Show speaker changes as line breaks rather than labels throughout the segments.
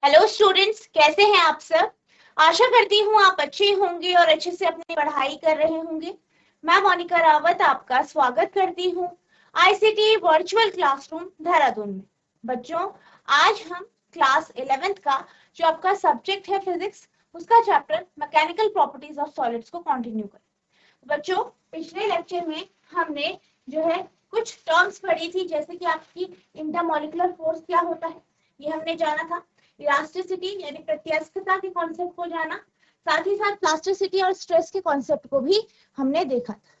Hello students, कैसे हैं आप सब। आशा करती हूँ आप अच्छे होंगे और अच्छे से अपनी पढ़ाई कर रहे होंगे। मैं मोनिका रावत आपका स्वागत करती हूँ आईसीटी वर्चुअल क्लासरूम देहरादून में। बच्चों, आज हम क्लास 11th का जो आपका सब्जेक्ट है फिजिक्स, उसका chapter mechanical properties of solids को कंटिन्यू करें। बच्चों, पिछले लेक्चर में हमने जो है कुछ टर्म्स पढ़ी थी, जैसे कि आपकी इंटरमॉलिक्यूलर फोर्स क्या होता है, ये हमने जाना था। इलास्टिसिटी यानी प्रत्यास्थता के कॉन्सेप्ट को जाना, साथ ही साथ प्लास्टिसिटी और स्ट्रेस के कॉन्सेप्ट को भी हमने देखा था।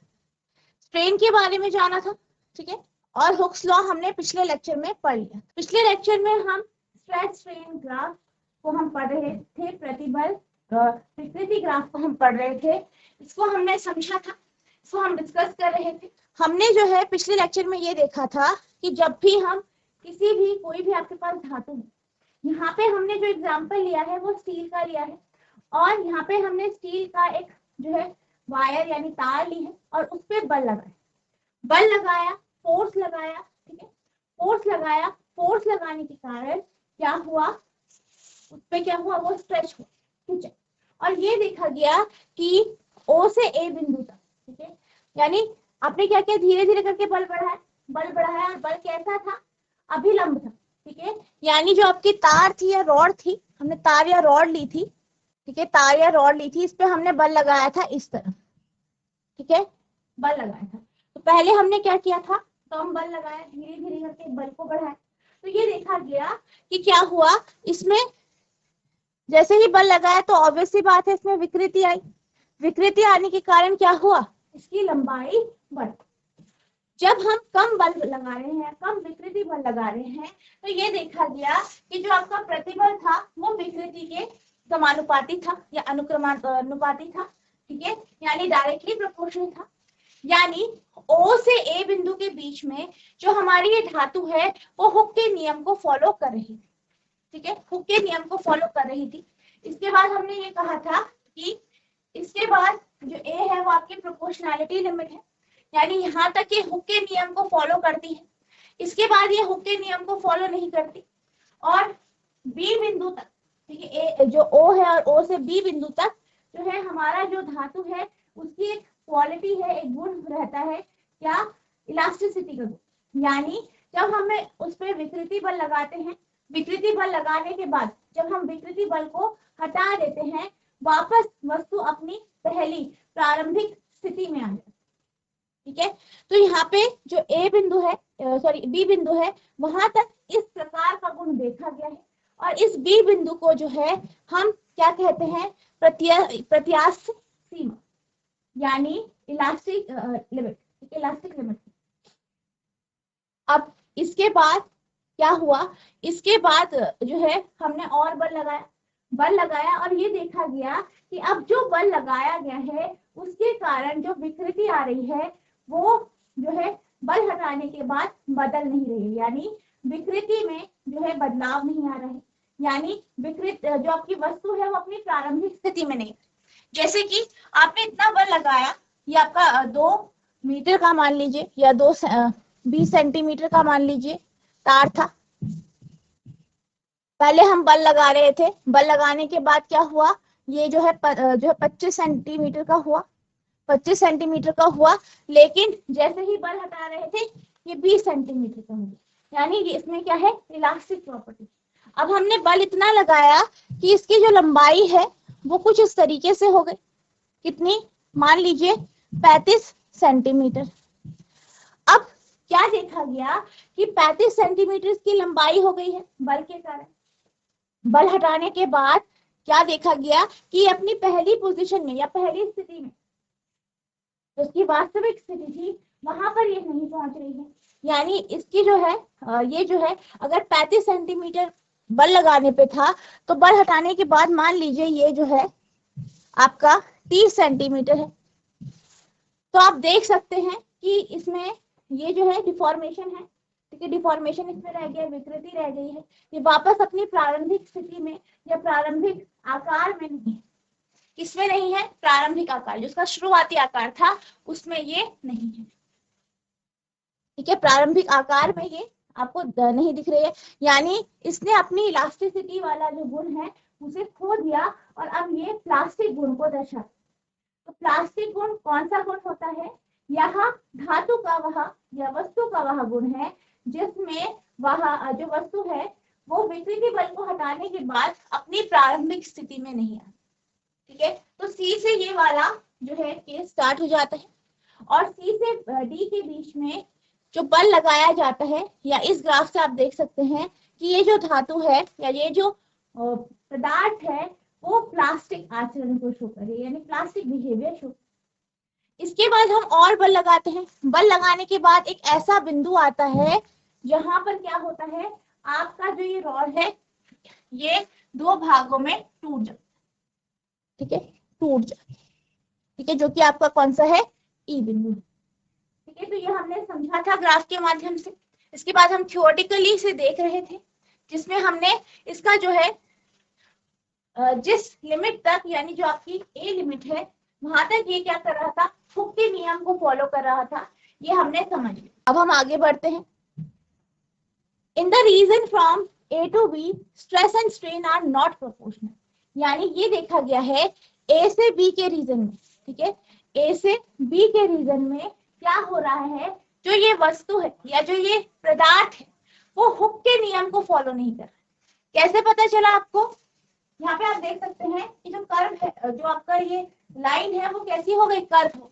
स्ट्रेन के बारे में जाना था, ठीक है। और हुक्स लॉ हमने पिछले लेक्चर में पढ़ लिया। पिछले लेक्चर में हम स्ट्रेस स्ट्रेन ग्राफ को हम पढ़ रहे थे, प्रतिबल विकृति ग्राफ को हम पढ़ रहे थे, इसको हमने समझा था, इसको हम डिस्कस कर रहे थे। हमने जो है पिछले लेक्चर में ये देखा था कि जब भी हम किसी भी कोई भी आपके पास धातु, यहाँ पे हमने जो एग्जाम्पल लिया है वो स्टील का लिया है, और यहाँ पे हमने स्टील का एक जो है वायर यानी तार ली है और उस पर बल लगाया, फोर्स लगाया, ठीक है। फोर्स लगाया, फोर्स लगाने के कारण क्या हुआ, उस पे क्या हुआ, वो स्ट्रेच हुआ, ठीक है। और ये देखा गया कि ओ से ए बिंदु तक, ठीक है, यानी आपने क्या किया, धीरे धीरे करके बल बढ़ाया और बल कैसा था, अभिलंब था, ठीक है। यानी जो आपकी तार थी या रॉड थी, हमने तार या रॉड ली थी, ठीक है, तार या रॉड ली थी, इस पे हमने बल लगाया था इस तरह, ठीक है, बल लगाया था। तो पहले हमने क्या किया था, कम बल लगाया, धीरे धीरे करके बल को बढ़ाया। तो ये देखा गया कि क्या हुआ, इसमें जैसे ही बल लगाया तो ऑब्वियस सी बात है इसमें विकृति आई। विकृति आने के कारण क्या हुआ, इसकी लंबाई बढ़। जब हम कम बल लगा रहे हैं, कम विकृति बल लगा रहे हैं, तो ये देखा गया कि जो आपका प्रतिबल था वो विकृति के समानुपाती था या अनुक्रमानुपाती था, ठीक है, यानी डायरेक्टली प्रोपोर्शनल था। यानी O से A बिंदु के बीच में जो हमारी ये धातु है वो हुक के नियम को फॉलो कर रही थी, ठीक है, हुक के नियम को फॉलो कर रही थी। इसके बाद हमने ये कहा था कि इसके बाद जो A है वो आपकी प्रोपोर्शनैलिटी लिमिट है, यानी यहाँ तक ये हुक के नियम को फॉलो करती है, इसके बाद ये हुक के नियम को फॉलो नहीं करती। और बी बिंदु तक, ठीक है, ए जो ओ है और ओ से बी बिंदु तक जो है हमारा जो धातु है उसकी एक क्वालिटी है, एक गुण रहता है क्या, इलास्टिसिटी का गुण। यानी जब हमें उस पर विकृति बल लगाते हैं, विकृति बल लगाने के बाद जब हम विकृति बल को हटा देते हैं, वापस वस्तु अपनी पहली प्रारंभिक स्थिति में आ जाती है, ठीक है। तो यहाँ पे जो ए बिंदु है, सॉरी बी बिंदु है, वहां तक इस प्रकार का गुण देखा गया है। और इस बी बिंदु को जो है हम क्या कहते हैं, प्रत्यास्थ सीमा यानी इलास्टिक लिमिट, इलास्टिक लिमिट। अब इसके बाद क्या हुआ, इसके बाद जो है हमने और बल लगाया और ये देखा गया कि अब जो बल लगाया गया है उसके कारण जो विकृति आ रही है वो जो है बल हटाने के बाद बदल नहीं रही है, यानी विकृति में जो है बदलाव नहीं आ रहा है, यानी विकृत जो आपकी वस्तु है वो अपनी प्रारंभिक स्थिति में नहीं। जैसे कि आपने इतना बल लगाया, ये आपका 2 मीटर का मान लीजिए या 20 सेंटीमीटर का मान लीजिए तार था। पहले हम बल लगा रहे थे, बल लगाने के बाद क्या हुआ, ये जो है 25 सेंटीमीटर का हुआ, 25 सेंटीमीटर का हुआ, लेकिन जैसे ही बल हटा रहे थे ये 20 सेंटीमीटर का हो गया, यानी इसमें क्या है, इलास्टिक प्रॉपर्टी। अब हमने बल इतना लगाया कि इसकी जो लंबाई है वो कुछ इस तरीके से हो गई, कितनी, मान लीजिए 35 सेंटीमीटर। अब क्या देखा गया कि 35 सेंटीमीटर की लंबाई हो गई है बल के कारण। बल हटाने के बाद क्या देखा गया कि अपनी पहली पोजीशन में या पहली स्थिति में, उसकी वास्तविक स्थिति थी, वहां पर ये नहीं पहुंच रही है। यानी इसकी जो है ये जो है अगर 35 सेंटीमीटर बल लगाने पे था, तो बल हटाने के बाद मान लीजिए ये जो है आपका 30 सेंटीमीटर है। तो आप देख सकते हैं कि इसमें ये जो है डिफॉर्मेशन है, ठीक है, डिफॉर्मेशन इसमें रह गया, विकृति रह गई है, ये वापस अपनी प्रारंभिक स्थिति में या प्रारंभिक आकार में नहीं है। किसमें नहीं है, प्रारंभिक आकार, जिसका शुरुआती आकार था उसमें ये नहीं है, ठीक है, प्रारंभिक आकार में ये आपको नहीं दिख रही है, यानी इसने अपनी इलास्टिसिटी वाला जो गुण है उसे खो दिया और अब ये प्लास्टिक गुण को दर्शा। तो प्लास्टिक गुण कौन सा गुण होता है? यहाँ धातु का वह या वस्तु का वह गुण है जिसमें वह जो वस्तु है वो विकृति बल को हटाने के बाद अपनी प्रारंभिक स्थिति में नहीं आती। ठीक है, तो सी से ये वाला जो है केस स्टार्ट हो जाता है और सी से डी के बीच में जो बल लगाया जाता है, या इस ग्राफ से आप देख सकते हैं कि ये जो धातु है या ये जो पदार्थ है वो प्लास्टिक आचरण को शो करे, यानी प्लास्टिक बिहेवियर शो। इसके बाद हम और बल लगाते हैं। बल लगाने के बाद एक ऐसा बिंदु आता है जहां पर क्या होता है, आपका जो ये रॉड है ये दो भागों में टूट जाता है। ठीक है, टूट जाता है। ठीक है, जो कि आपका कौन सा है, ई बिंदु। ठीक है, तो ये हमने समझा था ग्राफ के माध्यम से। इसके बाद हम थ्योरेटिकली से देख रहे थे जिसमें हमने इसका जो है जिस लिमिट तक, यानी जो आपकी ए लिमिट है वहां तक ये क्या कर रहा था, हुक के नियम को फॉलो कर रहा था, ये हमने समझ लिया। अब हम आगे बढ़ते हैं। In the region from A to B stress and strain are not proportional, यानी ये देखा गया है ए से बी के रीजन में। ठीक है, ए से बी के रीजन में क्या हो रहा है, जो ये वस्तु है या जो ये पदार्थ है वो हुक के नियम को फॉलो नहीं कर रहा। कैसे पता चला आपको? यहाँ पे आप देख सकते हैं कि जो कर्व है, जो आपका ये लाइन है वो कैसी हो गई, कर्व हो,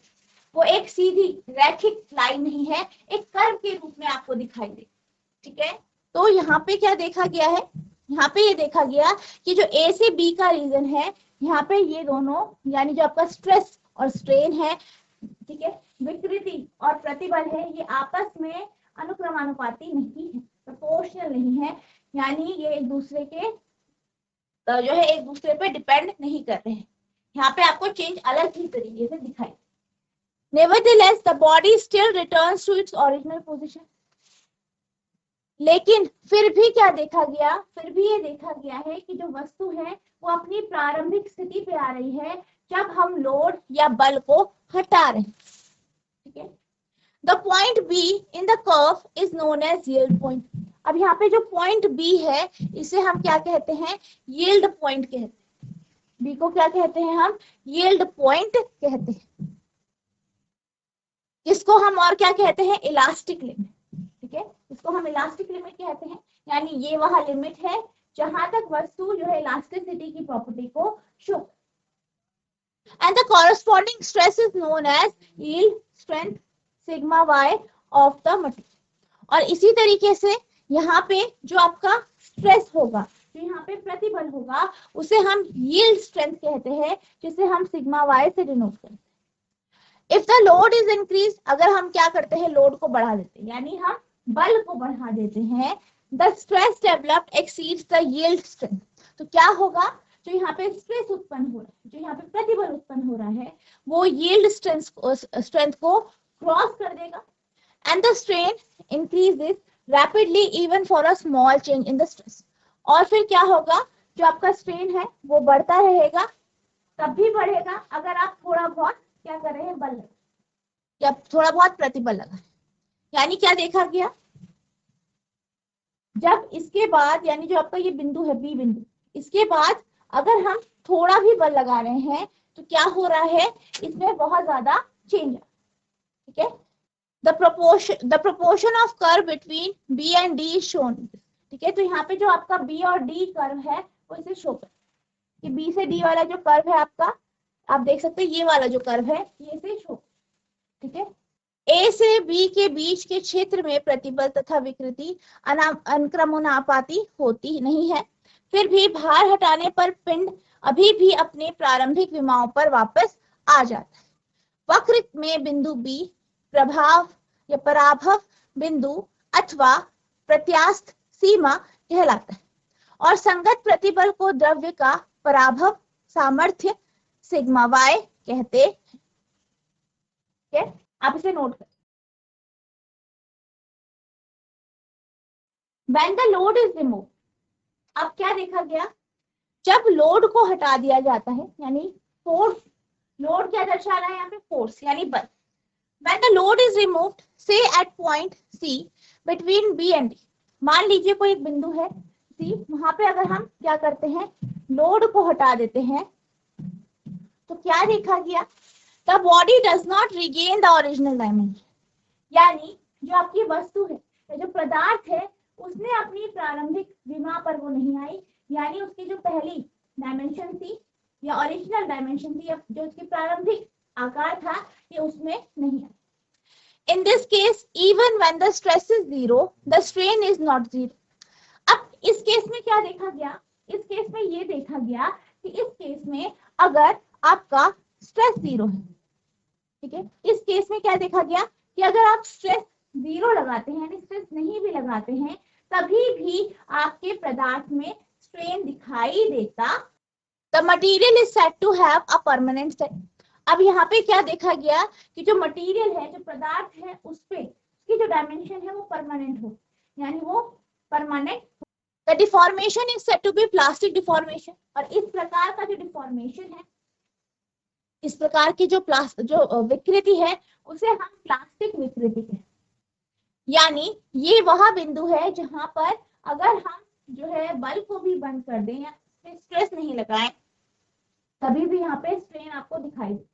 वो एक सीधी रैखिक लाइन नहीं है, एक कर्व के रूप में आपको दिखाई दे। ठीक है, तो यहाँ पे क्या देखा गया है, यहाँ पे ये देखा गया कि जो ए से बी का रीजन है, यहाँ पे ये दोनों यानी जो आपका स्ट्रेस और स्ट्रेन है, ठीक है, विकृति और प्रतिबल है, ये आपस में अनुक्रमानुपाती नहीं है, प्रोपोर्शनल नहीं है, यानी ये एक दूसरे के जो है एक दूसरे पे डिपेंड नहीं कर रहे हैं। यहाँ पे आपको चेंज अलग ही तरीके से दिखाई। Nevertheless, the body still returns to its original position. लेकिन फिर भी क्या देखा गया, फिर भी ये देखा गया है कि जो वस्तु है वो अपनी प्रारंभिक स्थिति पे आ रही है जब हम लोड या बल को हटा रहे हैं। ठीक है, the point B in the curve is known as yield point. अब यहाँ पे जो पॉइंट बी है इसे हम क्या कहते हैं, यील्ड पॉइंट कहते हैं। बी को क्या कहते हैं हम, यील्ड पॉइंट कहते हैं, जिसको हम और क्या कहते हैं, इलास्टिक लिमिट। ठीक है, इसको हम इलास्टिक लिमिट कहते हैं, यानी ये वह लिमिट है जहां तक वस्तु जो है इलास्टिसिटी की प्रॉपर्टी को show. And the corresponding stress is known as yield strength sigma Y of the material. और इसी तरीके से यहाँ पे जो आपका स्ट्रेस होगा, जो यहाँ पे प्रतिबल होगा, उसे हम यील्ड स्ट्रेंथ कहते हैं, जिसे हम सिग्मा वाई से डिनोट करते हैं। If the load is increase, अगर हम क्या करते हैं, लोड को बढ़ा देते हैं, यानी हम बल को बढ़ा देते हैं, the stress developed exceeds the yield strength. तो क्या होगा, जो यहाँ पे स्ट्रेस उत्पन्न हो रहा है, जो यहाँ पे प्रतिबल उत्पन्न हो रहा है, वो यील्ड स्ट्रेंथ को क्रॉस कर देगा। And the strain increases rapidly even for a small change in the stress. और फिर क्या होगा, जो आपका स्ट्रेन है वो बढ़ता रहेगा, तब भी बढ़ेगा अगर आप थोड़ा बहुत क्या कर रहे हैं, बल या थोड़ा बहुत प्रतिबल लगा। यानी क्या देखा गया, जब इसके बाद यानी जो आपका ये बिंदु है बी बिंदु, इसके बाद अगर हम थोड़ा भी बल लगा रहे हैं तो क्या हो रहा है, इसमें बहुत ज्यादा चेंज है। ठीक है, the proportion of curve between B and D is shown. ठीक है, तो यहाँ पे जो आपका B और D कर्व है वो इसे शो कर, कि B से D वाला जो कर्व है आपका, आप देख सकते हैं ये वाला जो कर्व है ये इसे शो। ठीक है, A से B के बीच के क्षेत्र में प्रतिबल तथा विकृति अनुक्रमणानुपाती होती नहीं है, फिर भी भार हटाने पर पिंड अभी भी अपने प्रारंभिक विमाओं पर वापस आ जाता है। वक्र में बिंदु B प्रभाव या पराभव बिंदु अथवा प्रत्यास्थ सीमा कहलाता है, और संगत प्रतिबल को द्रव्य का पराभव सामर्थ्य सिग्मा वाई कहते हैं। आप इसे नोट करें। When the load is removed, अब क्या देखा गया, जब लोड को हटा दिया जाता है, यानी फोर्स, लोड क्या दर्शा रहा है यहाँ पे, फोर्स यानी बल। When the load is removed, say at point C between B and D, मान लीजिए कोई एक बिंदु है सी, वहां पे अगर हम क्या करते हैं, लोड को हटा देते हैं, तो क्या देखा गया, the body does not regain the original dimension, यानी जो आपकी वस्तु है या जो पदार्थ है उसने अपनी प्रारंभिक विमा पर वो नहीं आई, यानी उसकी जो पहली डायमेंशन थी या ओरिजिनल डायमेंशन थी या जो उसकी प्रारंभिक आकार था ये उसमें नहीं आई। In this case even when the stress is zero the strain is not zero. अब इस केस में क्या देखा गया, इस केस में ये देखा गया कि इस केस में अगर आपका स्ट्रेस जीरो है, ठीक है, इस केस में क्या देखा गया कि अगर आप स्ट्रेस जीरो लगाते हैं यानी स्ट्रेस नहीं भी लगाते हैं तभी भी आपके पदार्थ में स्ट्रेन दिखाई देता। The material is said to have a permanent set. अब यहाँ पे क्या देखा गया कि जो मटीरियल है, जो पदार्थ है, उस पे उसकी जो डायमेंशन है वो परमानेंट हो, यानी वो permanent. The deformation is said to be plastic deformation. और इस प्रकार का जो डिफॉर्मेशन है, इस प्रकार की जो विकृति है उसे हम प्लास्टिक विकृति कहते हैं। यानी ये वह बिंदु है जहां पर अगर हम जो है बल को भी बंद कर दें या स्ट्रेस नहीं लगाएं तभी भी यहाँ पे स्ट्रेन आपको दिखाई दे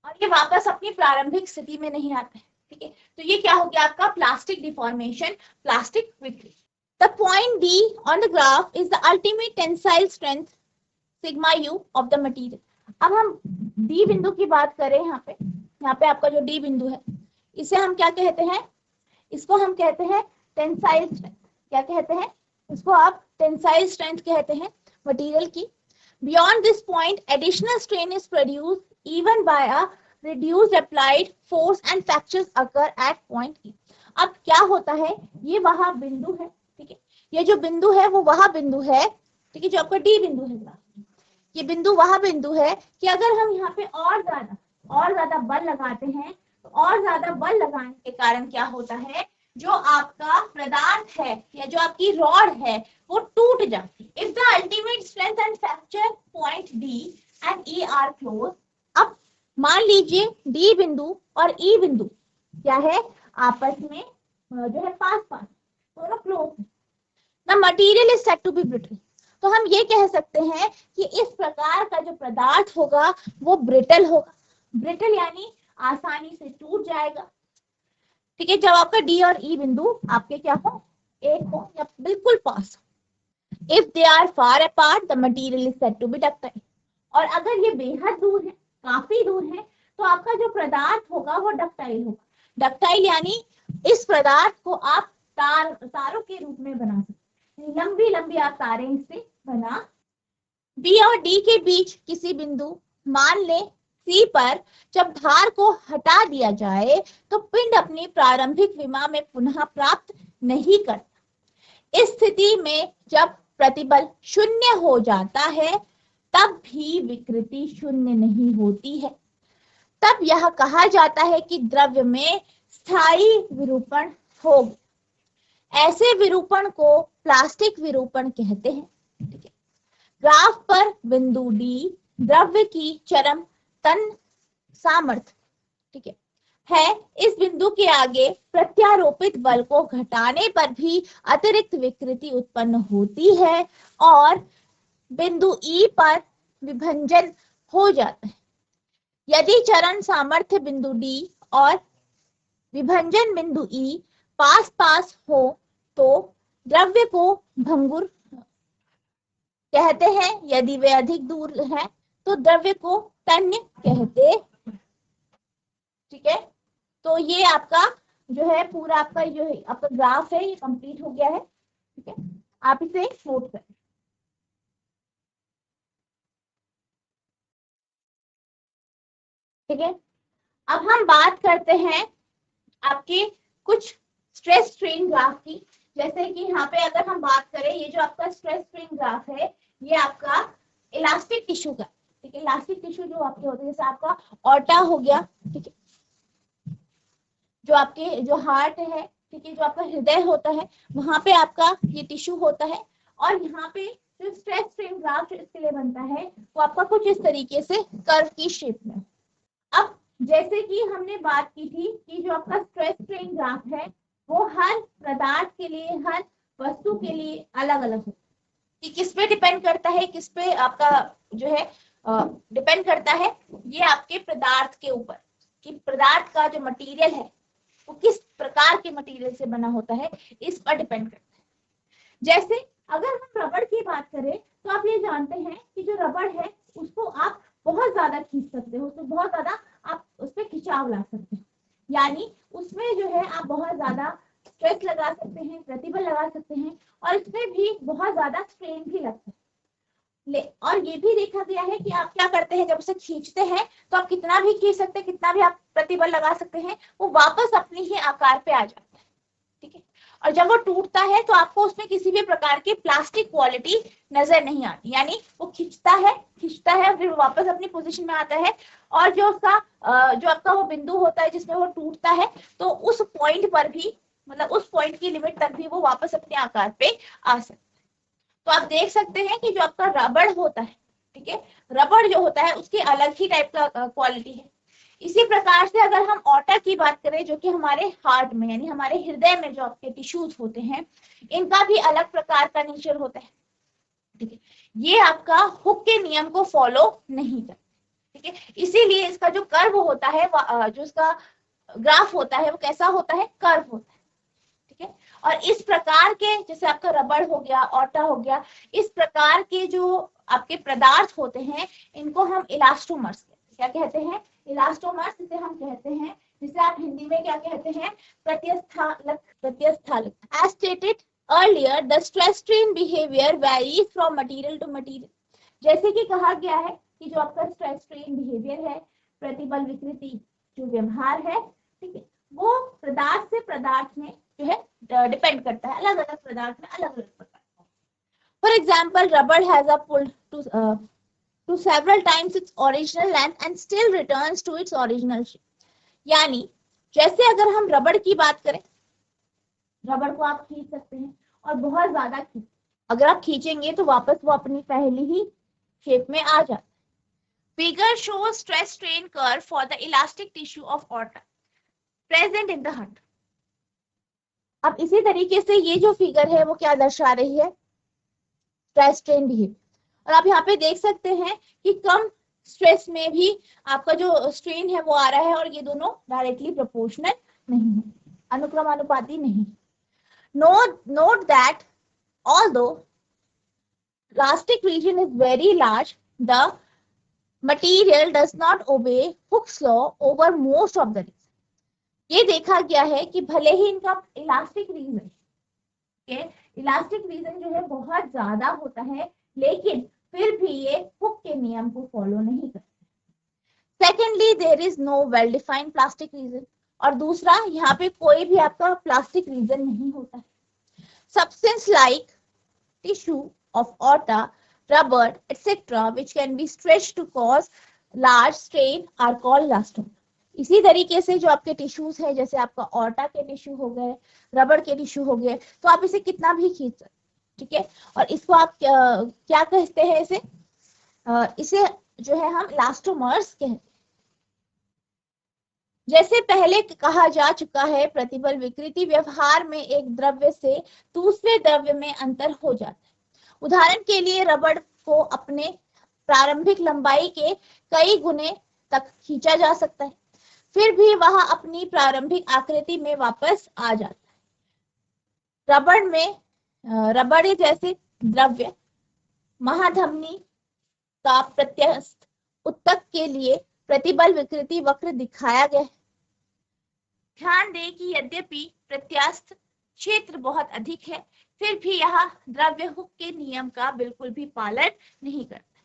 और ये वापस अपनी प्रारंभिक स्थिति में नहीं आता है, ठीक है। तो ये क्या हो गया आपका प्लास्टिक डिफॉर्मेशन, प्लास्टिक विकृति। The point D on the graph is the ultimate tensile strength sigma you of the material. अब हम डी बिंदु की बात करें, यहाँ पे आपका जो डी बिंदु है इसे हम क्या कहते हैं, इसको हम कहते हैं टेंसाइल स्ट्रेंथ। क्या कहते हैं इसको, आप टेंसाइल स्ट्रेंथ कहते हैं मटेरियल की। Beyond this point additional strain is produced even bye a reduced applied force and fractures occur at point ई। अब क्या होता है, ये वह बिंदु है, ठीक है, ये जो बिंदु है वो वह बिंदु है, ठीक है, जो आपका डी बिंदु है, ये बिंदु वह बिंदु है कि अगर हम यहाँ पे और ज्यादा बल लगाते हैं तो और ज्यादा बल लगाने के कारण क्या होता है, जो आपका पदार्थ है या जो आपकी रॉड है वो टूट जाती है। If the ultimate strength and fracture point D and E R close. अब मान लीजिए डी बिंदु और ई बिंदु क्या है, आपस में जो है पास दोनों क्लोज है। The material is said to be brittle. तो हम ये कह सकते हैं कि इस प्रकार का जो पदार्थ होगा वो ब्रिटल होगा। ब्रिटल यानी आसानी से टूट जाएगा, ठीक है, जब आपका डी और ई बिंदु आपके क्या हो, एक हो या बिल्कुल पास हो। If they are far apart the material is said to be ductile. और अगर ये बेहद दूर है, काफी दूर है, तो आपका जो पदार्थ होगा वो डक्टाइल होगा। डक्टाइल यानी इस पदार्थ को आप तारों के रूप में बना सकते, लंबी लंबी आप तारें इससे बना। बी और डी के बीच किसी बिंदु मान ले सी पर जब धार को हटा दिया जाए तो पिंड अपनी प्रारंभिक विमा में पुनः प्राप्त नहीं करता। इस स्थिति में जब प्रतिबल शून्य हो जाता है तब भी विकृति शून्य नहीं होती है। तब यह कहा जाता है कि द्रव्य में स्थायी विरूपण हो गया। ऐसे विरूपण को प्लास्टिक विरूपण कहते हैं, ठीक है। ग्राफ पर बिंदु डी द्रव्य की चरम तन सामर्थ्य, ठीक है, इस बिंदु के आगे प्रत्यारोपित बल को घटाने पर भी अतिरिक्त विकृति उत्पन्न होती है और बिंदु ई पर विभंजन हो जाता है। यदि चरण सामर्थ्य बिंदु डी और विभंजन बिंदु ई पास पास हो तो द्रव्य को भंगुर कहते हैं, यदि वे अधिक दूर हैं तो द्रव्य को तन्य कहते, ठीक है। तो ये आपका जो है पूरा आपका जो है आपका ग्राफ है ये कंप्लीट हो गया है, ठीक है, आप इसे नोट करें। ठीक है, अब हम बात करते हैं आपके कुछ स्ट्रेस स्ट्रेन ग्राफ की। जैसे कि यहाँ पे अगर हम बात करें, ये जो आपका स्ट्रेस स्ट्रेन ग्राफ है ये आपका इलास्टिक टिश्यू का, ठीक है, इलास्टिक टिश्यू जो आपके होते हैं, जैसे आपका ऑर्टा हो गया, ठीक है, जो आपके जो हार्ट है, ठीक है, जो आपका हृदय होता है वहां पे आपका ये टिश्यू होता है। और यहाँ पे जो स्ट्रेस स्ट्रेन ग्राफ जो इसके लिए बनता है वो आपका कुछ इस तरीके से कर्व की शेप में। अब जैसे कि हमने बात की थी कि जो आपका स्ट्रेस स्ट्रेन ग्राफ है वो हर पदार्थ के लिए, हर वस्तु के लिए अलग अलग होता है। कि किस पे डिपेंड करता है, किस पे आपका जो है डिपेंड करता है, ये आपके पदार्थ के ऊपर, कि पदार्थ का जो मटेरियल है वो किस प्रकार के मटेरियल से बना होता है, इस पर डिपेंड करता है। जैसे अगर हम रबड़ की बात करें तो आप ये जानते हैं कि जो रबड़ है उसको आप बहुत ज्यादा खींच सकते हो, तो बहुत ज्यादा आप उस पर खिंचाव ला सकते हो, यानी उसमें जो है आप बहुत ज्यादा स्ट्रेस लगा सकते हैं, प्रतिबल लगा सकते हैं, और इसमें भी बहुत ज्यादा स्ट्रेन भी लगता है। और ये भी देखा गया है कि आप क्या करते हैं, जब उसे खींचते हैं तो आप कितना भी खींच सकते हैं, कितना भी आप प्रतिबल लगा सकते हैं, वो वापस अपनी ही आकार पे आ जाता है। ठीक है, और जब वो टूटता है तो आपको उसमें किसी भी प्रकार की प्लास्टिक क्वालिटी नजर नहीं आती, यानी वो खींचता है फिर वापस अपनी पोजीशन में आता है, और जो उसका जो आपका वो बिंदु होता है जिसमें वो टूटता है, तो उस पॉइंट पर भी, मतलब उस पॉइंट की लिमिट तक भी वो वापस अपने आकार पे आ सकता है। तो आप देख सकते हैं कि जो आपका रबड़ होता है, ठीक है, रबड़ जो होता है उसकी अलग ही टाइप का क्वालिटी है। इसी प्रकार से अगर हम ऑटा की बात करें, जो कि हमारे हार्ट में यानी हमारे हृदय में जो आपके टिश्यूज होते हैं, इनका भी अलग प्रकार का नेचर होता है। ठीक है, ये आपका हुक के नियम को फॉलो नहीं करते। ठीक है, इसीलिए इसका जो कर्व होता है, जो इसका ग्राफ होता है वो कैसा होता है, कर्व होता है। ठीक है, और इस प्रकार के, जैसे आपका रबड़ हो गया, ऑटा हो गया, इस प्रकार के जो आपके पदार्थ होते हैं, इनको हम इलास्टोमर्स क्या कहते हैं, इलास्टोमर्स इसे हम कहते हैं, जिसे आप हिंदी में क्या कहते हैं, प्रत्यस्थालक। As stated earlier, the stress strain behaviour varies from material to material. जैसे कि कहा गया है कि जो आपका स्ट्रेस स्ट्रेन बिहेवियर है, प्रतिबल विकृति जो व्यवहार है, ठीक है, वो पदार्थ से पदार्थ में जो है डिपेंड करता है, अलग अलग पदार्थ में अलग अलग प्रकार। For example, rubber has a pull to several times its original length and still returns to its original shape. यानी जैसे अगर हम रबड़ की बात करें, रबड़ को आप खींच सकते हैं और बहुत ज्यादा खींच, अगर आप खींचेंगे तो वापस वो अपनी पहली ही शेप में आ जाता है। Figure shows stress strain curve for the elastic tissue of aorta present in the heart. अब इसी तरीके से ये जो फिगर है वो क्या दर्शा रही है, स्ट्रेस स्ट्रेन बिहेवियर। और आप यहाँ पे देख सकते हैं कि कम स्ट्रेस में भी आपका जो स्ट्रेन है वो आ रहा है, और ये दोनों डायरेक्टली प्रोपोर्शनल नहीं है, अनुक्रमानुपाती नहीं। Note that although elastic region is very large, the material does not obey Hooke's law over most of the region. ये देखा गया है कि भले ही इनका इलास्टिक रीजन, इलास्टिक रीजन जो है बहुत ज्यादा होता है, लेकिन फिर भी ये हुक के नियम को फॉलो नहीं करते। Secondly, there is no well defined plastic region, और दूसरा यहाँ पे कोई भी आपका प्लास्टिक रीजन नहीं होता है। Substance like tissue of aorta, rubber, etc., which can be stretched to cause large strain are called elastomers. इसी तरीके से जो आपके टिश्यूज है, जैसे आपका ऑर्टा के टिश्यू हो गए, रबड़ के टिश्यू हो गए, तो आप इसे कितना भी खींच सकते, ठीक है, और इसको आप क्या कहते हैं, इसे जो है हम इलास्टोमर्स कहते हैं। जैसे पहले कहा जा चुका है, प्रतिबल विकृति व्यवहार में एक द्रव्य से दूसरे द्रव्य में अंतर हो जाता है। उदाहरण के लिए रबड़ को अपने प्रारंभिक लंबाई के कई गुने तक खींचा जा सकता है, फिर भी वह अपनी प्रारंभिक आकृति में वापस आ जाता है। रबड़ जैसे द्रव्य महाधमनी का प्रत्यस्थ उत्तक के लिए प्रतिबल विकृति वक्र दिखाया गया है। ध्यान दें कि यद्यपि प्रत्यास्थ क्षेत्र बहुत अधिक है, फिर भी यह द्रव्य हुक के नियम का बिल्कुल भी पालन नहीं करता।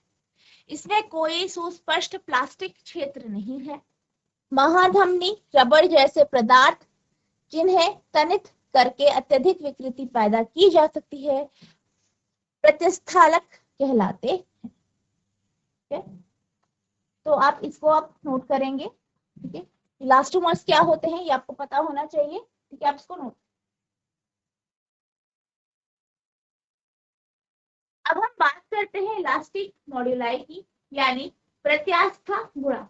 इसमें कोई सुस्पष्ट प्लास्टिक क्षेत्र नहीं है। महाधमनी रबड़ जैसे पदार्थ जिन्हें तनित करके अत्यधिक विकृति पैदा की जा सकती है, प्रत्यस्थालक कहलाते हैं। तो आप इसको आप नोट करेंगे, ठीक है। इलास्टोमर्स क्या होते हैं ये आपको पता होना चाहिए, ठीक है, आप इसको नोट। अब हम बात करते हैं इलास्टिक मॉड्यूलाई की, यानी प्रत्यास्था गुणा।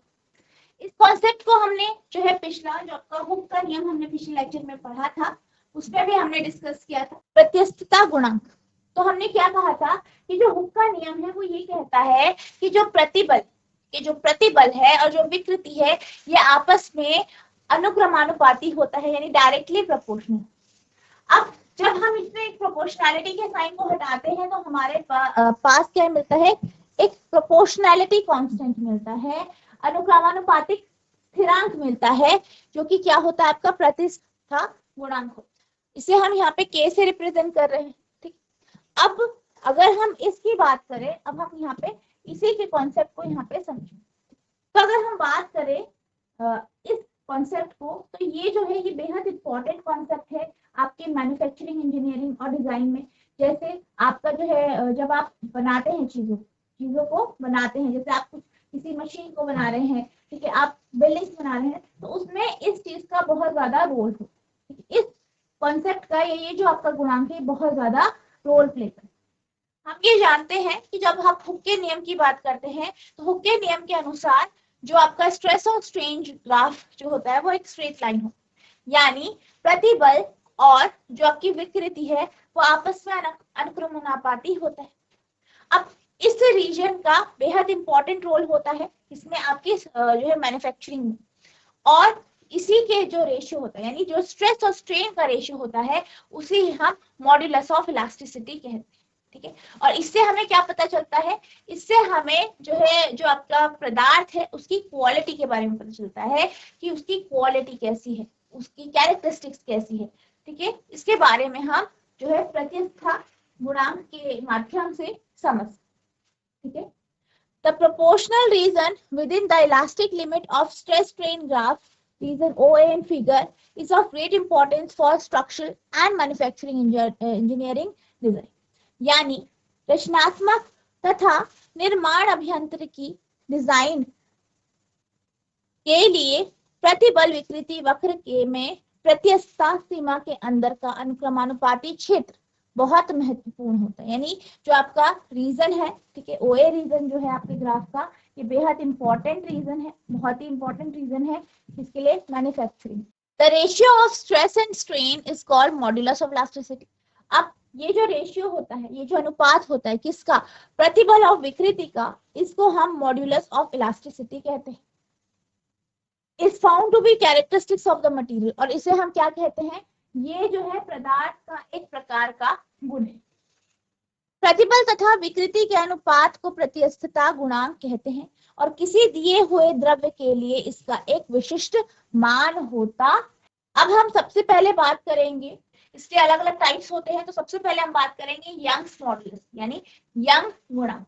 इस कॉन्सेप्ट को हमने जो है पिछला, जो आपका हुक का नियम हमने पिछले लेक्चर में पढ़ा था, उसमें भी हमने डिस्कस किया था प्रत्यस्तता गुणांक। तो हमने क्या कहा था कि जो हुक का नियम है वो ये कहता है कि जो प्रतिबल है और जो विकृति है ये आपस में अनुक्रमानुपाती होता है, यानी डायरेक्टली प्रोपोर्शनल। अब जब हम इसमें एक प्रोपोर्शनैलिटी के साइन को हटाते हैं तो हमारे पास क्या मिलता है, एक प्रोपोर्शनैलिटी कांस्टेंट मिलता है, अनुक्रमानुपातिक स्थिरांक मिलता है, जो कि क्या होता है आपका प्रतिष्ठा गुणांक होता है। इसे हम यहाँ पे के से रिप्रेजेंट कर रहे हैं। ठीक, अब अगर हम इसकी बात करें, अब हम यहाँ पे इसी के कॉन्सेप्ट को यहाँ पे समझें। तो अगर हम बात करें इस कॉन्सेप्ट को, तो ये जो है ये बेहद इंपॉर्टेंट कॉन्सेप्ट है आपके मैन्युफैक्चरिंग इंजीनियरिंग और डिजाइन में। जैसे आपका जो है जब आप बनाते हैं चीजों को बनाते हैं, जैसे आप कुछ किसी मशीन को बना रहे हैं, ठीक है, आप बिल्डिंग्स बना रहे हैं, तो उसमें इस चीज का बहुत ज्यादा रोल होता है। इस कॉन्सेप्ट का ये जो आपका गुणांक है बहुत ज्यादा रोल प्ले करता है। हम ये जानते हैं कि जब हम हुक के नियम की बात करते हैं तो हुक के नियम के अनुसार जो आपका स्ट्रेस और स्ट्रेन ग्राफ जो होता है वो एक स्ट्रेट लाइन हो, यानी प्रतिबल और जो आपकी विकृति है वो आपस में अनुक्रमानुपाती होता है। अब इस रीजन का बेहद इंपॉर्टेंट रोल होता है इसमें आपकी जो है मैन्युफैक्चरिंग में, और इसी के जो रेशियो होता है, यानी जो स्ट्रेस और स्ट्रेन का रेशियो होता है उसे हम मॉड्यूलस ऑफ इलास्टिसिटी कहते हैं। ठीक है, और इससे हमें क्या पता चलता है, इससे हमें जो है जो आपका पदार्थ है उसकी क्वालिटी के बारे में पता चलता है कि उसकी क्वालिटी कैसी है, उसकी कैरेक्टरिस्टिक्स कैसी है। ठीक है, इसके बारे में हम जो है प्रतिष्ठा गुणांक के माध्यम से समझ। ठीक है, the proportional region within the elastic limit of stress strain graph, region OA in figure, is of great importance for structural and manufacturing engineering design. यानी रचनात्मक तथा निर्माण अभियांत्रिकी डिजाइन के लिए प्रतिबल विकृति वक्र के में प्रत्यस्तता सीमा के अंदर का अनुक्रमानुपाती क्षेत्र बहुत महत्वपूर्ण होता है। यानी जो आपका रीजन है, ठीक है, ओए रीजन जो है आपके ग्राफ का, ये बेहद इंपॉर्टेंट रीजन है, बहुत ही इंपॉर्टेंट रीजन है इसके लिए manufacturing. The ratio of stress and strain is called modulus of elasticity. अब ये जो रेशियो होता है, ये जो अनुपात होता है किसका, प्रतिबल और विकृति का, इसको हम मॉड्यूलस ऑफ इलास्टिसिटी कहते हैं। Is found to be characteristics of the material, और इसे हम क्या कहते हैं, ये जो है पदार्थ का एक प्रकार का गुण है। प्रतिबल तथा विकृति के अनुपात को प्रत्यस्तता गुणांक कहते हैं, और किसी दिए हुए द्रव्य के लिए इसका एक विशिष्ट मान होता। अब हम सबसे पहले बात करेंगे, इसके अलग अलग टाइप्स होते हैं, तो सबसे पहले हम बात करेंगे यंग्स मॉडुलस, यानी यंग गुणांक।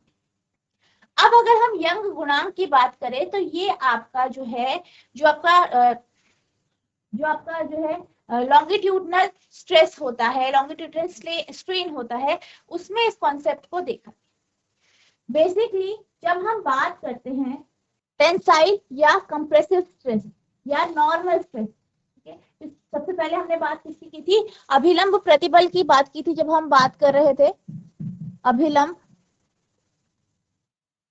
अब अगर हम यंग गुणांक की बात करें तो ये आपका जो है जो आपका जो है लॉन्गिट्यूडनल स्ट्रेस होता है, लॉन्गिट्यूडनल स्ट्रेन होता है, उसमें इस कॉन्सेप्ट को देखा। बेसिकली जब हम बात करते हैं टेंसाइल या कंप्रेसिव स्ट्रेस या नॉर्मल स्ट्रेस, ठीक है, सबसे पहले हमने बात किसकी की थी, अभिलंब प्रतिबल की बात की थी जब हम बात कर रहे थे अभिलंब,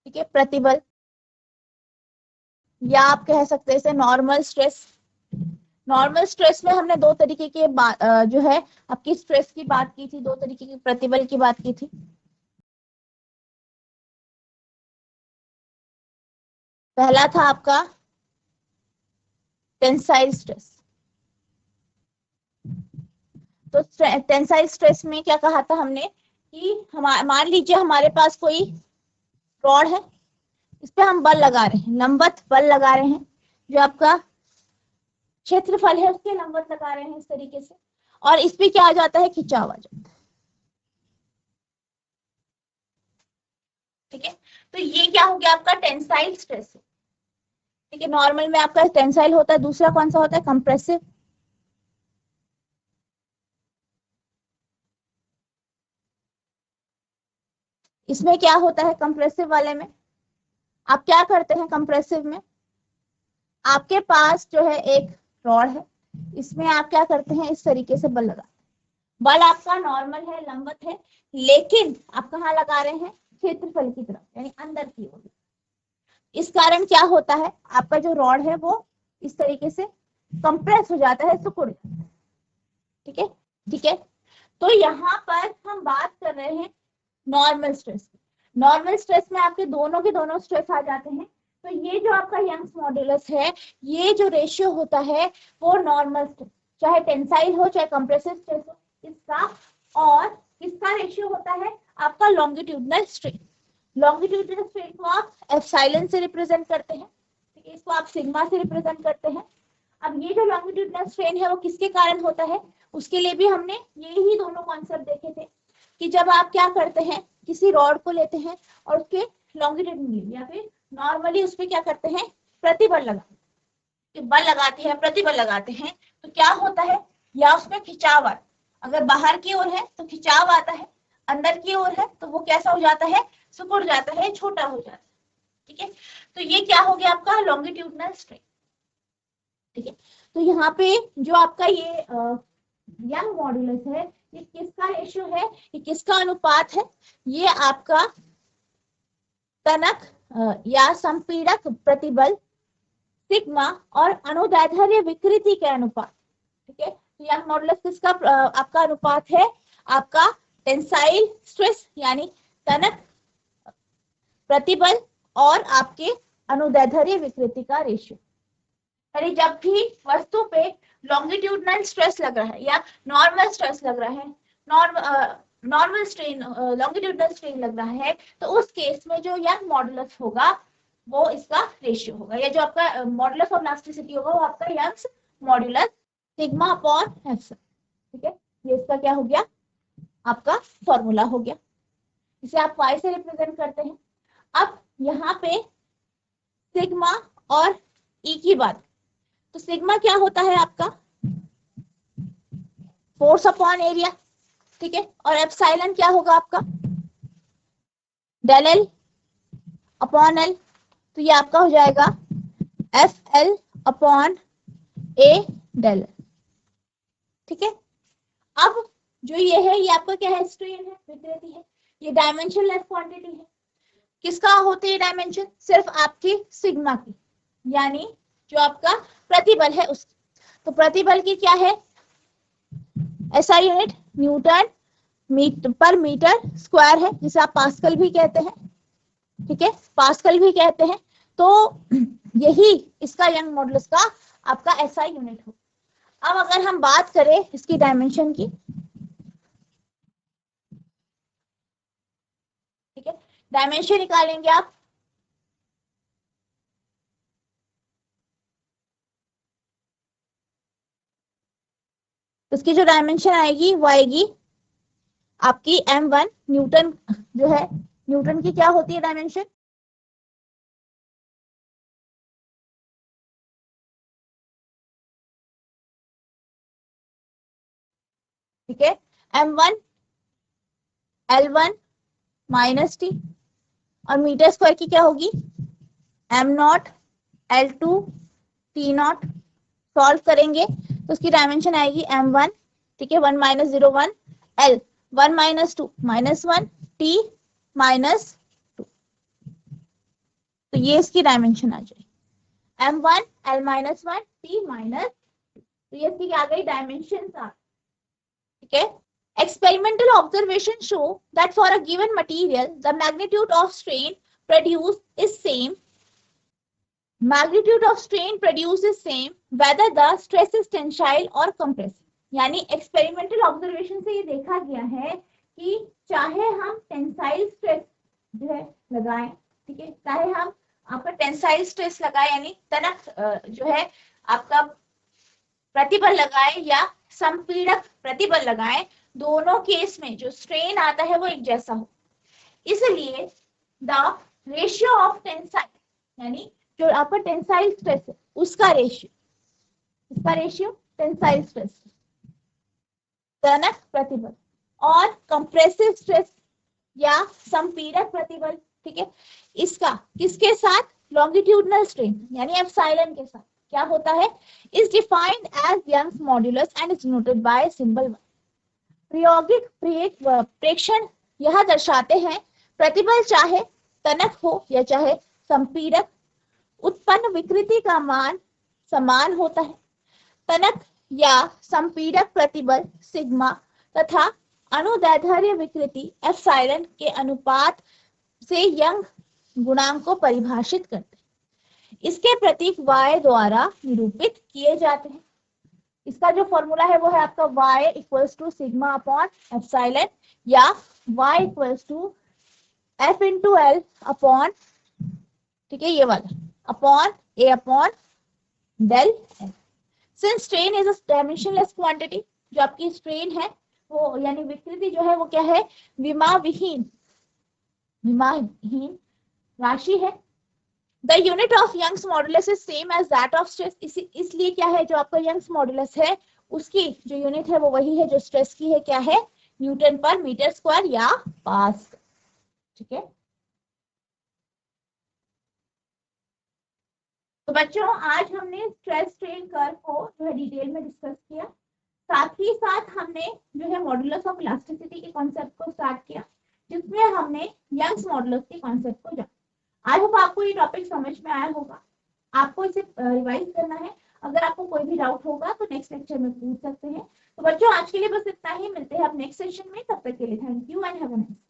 ठीक है, प्रतिबल, या आप कह सकते हैं इसे नॉर्मल स्ट्रेस। नॉर्मल स्ट्रेस में हमने दो तरीके के जो है आपकी स्ट्रेस की बात की थी, दो तरीके की प्रतिबल की बात की थी। पहला था आपका टेंसाइल स्ट्रेस। तो टेंसाइल स्ट्रेस में क्या कहा था हमने कि मान लीजिए हमारे पास कोई रॉड है, इस पे हम बल लगा रहे हैं, लंबवत बल लगा रहे हैं, जो आपका क्षेत्रफल है उसके लंबवत लगा रहे हैं इस तरीके से, और इस पे क्या आ जाता है, खिंचाव आ जाता है। ठीक है, तो ये क्या हो गया आपका टेंसाइल स्ट्रेस। ठीक है, नॉर्मल में आपका टेंसाइल होता है, दूसरा कौन सा होता है, कंप्रेसिव। इसमें क्या होता है कंप्रेसिव वाले में, आप क्या करते हैं कंप्रेसिव में, आपके पास जो है एक रॉड है, इसमें आप क्या करते हैं, इस तरीके से बल लगाते हैं। बल आपका नॉर्मल है, लंबवत है, लेकिन आप कहाँ लगा रहे हैं, क्षेत्रफल की तरफ, यानी अंदर की ओर। इस कारण क्या होता है, आपका जो रॉड है वो इस तरीके से कंप्रेस हो जाता है, सिकुड़ जाता है। ठीक है, ठीक है। तो यहाँ पर हम बात कर रहे हैं नॉर्मल स्ट्रेस। नॉर्मल स्ट्रेस में आपके दोनों के दोनों स्ट्रेस आ जाते हैं। तो ये जो आपका यंग्स मॉड्यूलस है, ये जो रेशियो होता है वो नॉर्मल स्ट्रेस, चाहे टेंसाइल हो चाहे कंप्रेसिव स्ट्रेस हो, इसका, और किसका रेशियो होता है, आपका लॉन्गिट्यूडनल स्ट्रेन। लॉन्गिट्यूडनल स्ट्रेन को आप एप्सिलॉन से रिप्रेजेंट करते हैं, ठीक है, इसको आप सिग्मा से रिप्रेजेंट करते हैं। अब ये जो लॉन्गिट्यूडनल स्ट्रेन है वो किसके कारण होता है, उसके लिए भी हमने यही दोनों कॉन्सेप्ट देखे थे कि जब आप क्या करते हैं, किसी रॉड को लेते हैं और उसके लॉन्गिट्यूडनली या फिर नॉर्मली उस पर क्या करते हैं, प्रतिबल लगाते, बल लगाते हैं, प्रतिबल लगाते हैं, तो क्या होता है, या उसमें खिंचाव आता, अगर बाहर की ओर है तो खिंचाव आता है, अंदर की ओर है तो वो कैसा हो जाता है, सिकुड़ जाता है, छोटा हो जाता है। ठीक है, तो ये क्या हो गया आपका लॉन्गिट्यूडनल स्ट्रेन। ठीक है, तो यहाँ पे जो आपका ये यंग मॉड्यूलस है, ये किसका रेशियो है, ये किसका अनुपात है, ये आपका तनक या संपीड़क प्रतिबल सिग्मा और अनुदैर्ध्य विकृति के अनुपात। ठीक है, तो यंग मॉड्यूलस किसका आपका अनुपात है, आपका टेंसाइल स्ट्रेस यानी तनक प्रतिबल और आपके अनुदैर्ध्य विकृति का रेशियो। यानी जब भी वस्तु पे लॉन्गिट्यूडनल स्ट्रेस लग रहा है या नॉर्मल स्ट्रेस लग रहा है, नॉर्मल स्ट्रेन, लॉन्गिट्यूडनल स्ट्रेन लग रहा है, तो उस केस में जो यंग मॉडुलस होगा वो इसका रेशियो होगा, या जो आपका मॉडुलस ऑफ इलास्टिसिटी होगा वो आपका Young's modulus sigma upon epsilon. ठीक है, ये इसका क्या हो गया, आपका फॉर्मूला हो गया, इसे आप y से रिप्रेजेंट करते हैं। अब यहाँ पे सिग्मा और ई की बात, तो सिग्मा क्या होता है आपका फोर्स अपॉन एरिया। ठीक है, और एप्सिलॉन क्या होगा आपका डेल एल अपॉन एल, तो ये आपका हो जाएगा एफ एल अपॉन ए डेल। ठीक है, अब जो ये है, ये आपका क्या है, स्ट्रेन है, विकृति है, ये डायमेंशनलेस क्वांटिटी है। किसका होती है डायमेंशन, सिर्फ आपकी सिग्मा की, यानी जो आपका प्रतिबल है उसकी। तो प्रतिबल की क्या है, एसआई यूनिट न्यूटन पर मीटर स्क्वायर है, जिसे आप पास्कल भी कहते हैं। ठीक है, पास्कल भी कहते हैं। तो यही इसका यंग मॉडुलस का आपका एसआई यूनिट हो। अब अगर हम बात करें इसकी डायमेंशन की, ठीक है, डायमेंशन निकालेंगे आप, उसकी जो डायमेंशन आएगी वो आएगी आपकी m1 न्यूटन, जो है न्यूटन की क्या होती है डायमेंशन, ठीक है, m1 l1 माइनस टी, और मीटर स्क्वायर की क्या होगी m0 l2 t0। सॉल्व करेंगे तो उसकी डायमेंशन आएगी m1, ठीक है, 1 minus 0 1 l 1 minus 2 minus 1 t minus 2, तो ये इसकी डायमेंशन आ जाएगी m1 l minus 1 t minus, तो ये इसकी आ गई डायमेंशन आ। ठीक है, experimental observations show that for a given material the magnitude of strain produced is same, magnitude of strain produced is same whether the stress is tensile or compressive। यानी experimental observation से ये देखा गया है कि चाहे हम टेंसाइल स्ट्रेस जो है लगाएं, ठीक है, चाहे हम आपका टेंसाइल स्ट्रेस लगाएं यानी तनक जो है आपका प्रतिबल लगाए या संपीड़क प्रतिबल लगाए, दोनों केस में जो स्ट्रेन आता है वो एक जैसा हो। इसलिए द रेशियो ऑफ टेंसाइल यानी जो आपका टेंसाइल स्ट्रेस है उसका रेशियो, इसका रेशियो टेंसाइल स्ट्रेस तनक प्रतिबल और कंप्रेसिव स्ट्रेस या संपीड़क प्रतिबल, ठीक है, इसका किसके साथ लॉन्गिट्यूडनल स्ट्रेन यानी एप्सिलॉन के साथ क्या होता है, is defined as Young's modulus and is denoted by symbol 1। प्रायोगिक प्रेक्षण यह दर्शाते हैं प्रतिबल चाहे तनक हो या चाहे संपीड़क, उत्पन्न विकृति का मान समान होता है। तनक या संपीड़क प्रतिबल सिग्मा तथा अनुदैर्ध्य विकृति एप्सिलॉन के अनुपात से यंग गुणांक को परिभाषित करते हैं। इसके प्रतीक y द्वारा निरूपित किए जाते हैं। इसका जो फॉर्मूला है वो है आपका y equals to sigma upon epsilon या y equals to f into l upon, ठीक है, ये वाला upon a upon del l. Since strain is a dimensionless quantity, जो आपकी स्ट्रेन है वो यानी विकृति जो है वो क्या है, विमाविहीन राशि है। The unit of Young's modulus is same as that of stress, इसलिए क्या है, जो आपका यंग्स मॉडुलस है उसकी जो यूनिट है वो वही है जो स्ट्रेस की है, क्या है, न्यूटन पर मीटर स्क्वायर या पास्कल। ठीक है, तो बच्चों आज हमने स्ट्रेस स्ट्रेन कर्व को जो है डिटेल में डिस्कस किया, साथ ही साथ हमने जो है मॉडुलस ऑफ इलास्टिसिटी के कॉन्सेप्ट को स्टार्ट किया, जिसमें हमने यंग्स मॉडुलस के कॉन्सेप्ट को जाना। आई होप आपको ये टॉपिक समझ में आया होगा, आपको इसे रिवाइज करना है। अगर आपको कोई भी डाउट होगा तो नेक्स्ट लेक्चर में पूछ सकते हैं। तो बच्चों आज के लिए बस इतना ही, मिलते हैं आप नेक्स्ट सेशन में, तब तक के लिए thank you and have a nice day.